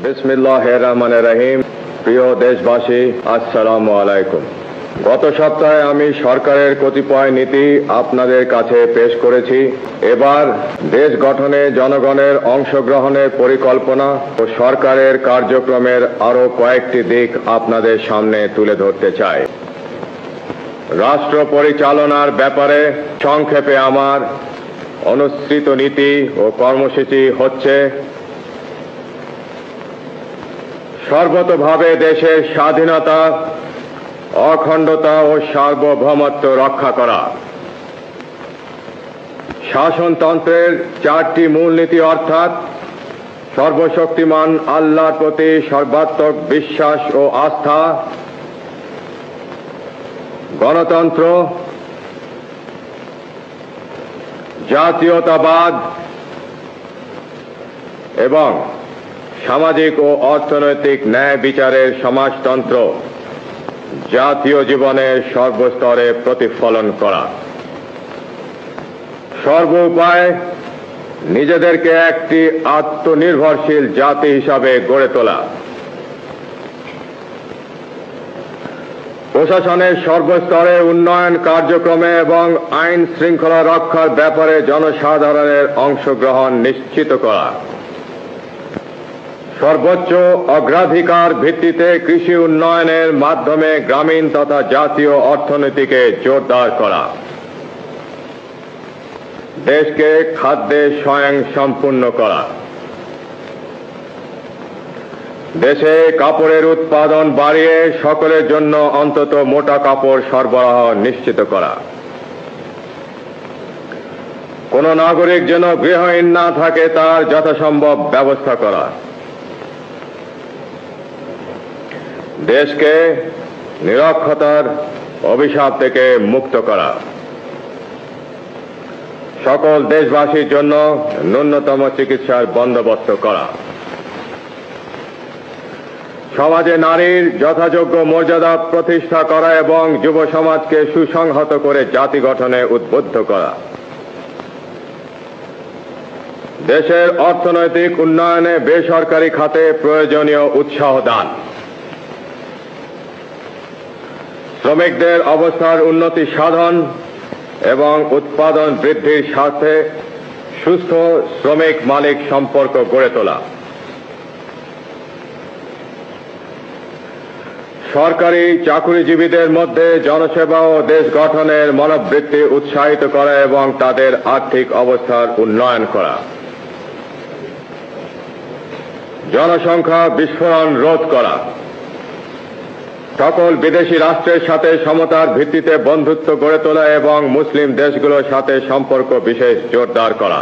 বিসমিল্লাহির রহমানির রহিম। প্রিয় দেশবাসী, আসসালামু আলাইকুম। গত সপ্তাহে আমি সরকারের কতিপয় নীতি আপনাদের কাছে পেশ করেছি। এবার দেশ গঠনে জনগণের অংশগ্রহণের পরিকল্পনা ও সরকারের কার্যক্রমের আরো কয়েকটি দিক আপনাদের সামনে তুলে ধরতে চাই। রাষ্ট্র পরিচালনার ব্যাপারে সংক্ষেপে আমার অনুসৃত নীতি ও কর্মসূচি হচ্ছে: সর্বতোভাবে দেশের স্বাধীনতা, অখণ্ডতা ও সার্বভৌমত্ব রক্ষা করা। শাসনতন্ত্রের চারটি মূলনীতি অর্থাৎ সর্বশক্তিমান আল্লাহর প্রতি সর্বাত্মক বিশ্বাস ও আস্থা, গণতন্ত্র, জাতীয়তাবাদ এবং সামাজিক ও অর্থনৈতিক ন্যায় বিচারের সমাজতন্ত্র জাতীয় জীবনের সর্বস্তরে প্রতিফলন করা। সর্বোপায় নিজেদেরকে একটি আত্মনির্ভরশীল জাতি হিসাবে গড়ে তোলা। প্রশাসনের সর্বস্তরে উন্নয়ন কার্যক্রমে এবং আইন শৃঙ্খলা রক্ষার ব্যাপারে জনসাধারণের অংশগ্রহণ নিশ্চিত করা। সর্বোচ্চ অগ্রাধিকার ভিত্তিতে কৃষি উন্নয়নের মাধ্যমে গ্রামীণ তথা জাতীয় অর্থনীতিকে জোরদার করা। দেশকে খাদ্যে স্বয়ংসম্পূর্ণ করা। দেশে কাপড়ের উৎপাদন বাড়িয়ে সকলের জন্য অন্তত মোটা কাপড় সরবরাহ নিশ্চিত করা। কোন নাগরিক যেন গৃহহীন না থাকে তার যথাসম্ভব ব্যবস্থা করা। দেশকে নিরক্ষরতার অভিশাপ থেকে মুক্ত করা। সকল দেশবাসীর জন্য ন্যূনতম চিকিৎসার বন্দোবস্ত করা। সমাজে নারীর যথাযোগ্য মর্যাদা প্রতিষ্ঠা করা এবং যুব সমাজকে সুসংহত করে জাতি গঠনে উদ্বুদ্ধ করা। দেশের অর্থনৈতিক উন্নয়নে বেসরকারি খাতে প্রয়োজনীয় উৎসাহ দান। শ্রমিকদের অবস্থার উন্নতি সাধন এবং উৎপাদন বৃদ্ধির সাথে সুস্থ শ্রমিক মালিক সম্পর্ক গড়ে তোলা। সরকারি চাকুরিজীবীদের মধ্যে জনসেবা ও দেশ গঠনের মনোবৃত্তি উৎসাহিত করা এবং তাদের আর্থিক অবস্থার উন্নয়ন করা। জনসংখ্যা বিস্ফোরণ রোধ করা। সকল বিদেশি রাষ্ট্রের সাথে সমতার ভিত্তিতে বন্ধুত্ব গড়ে তোলা এবং মুসলিম দেশগুলোর সাথে সম্পর্ক বিশেষ জোরদার করা।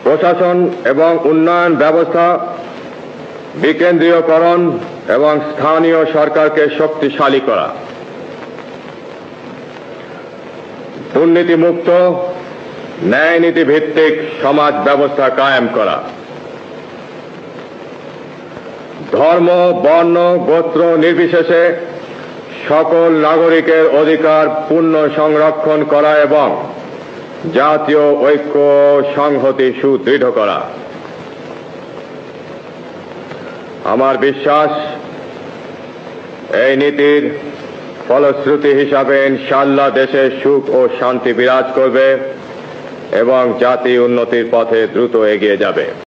প্রশাসন এবং উন্নয়ন ব্যবস্থা বিকেন্দ্রীয়করণ এবং স্থানীয় সরকারকে শক্তিশালী করা। দুর্নীতিমুক্ত ন্যায়নীতি ভিত্তিক সমাজ ব্যবস্থা কায়েম করা। ধর্ম, বর্ণ, গোত্র নির্বিশেষে সকল নাগরিকের অধিকার পূর্ণ সংরক্ষণ করা এবং জাতীয় ঐক্য সংহতি সুদৃঢ় করা। আমার বিশ্বাস, এই নীতির ফলশ্রুতি হিসাবে ইনশাআল্লাহ দেশে সুখ ও শান্তি বিরাজ করবে এবং জাতি উন্নতির পথে দ্রুত এগিয়ে যাবে।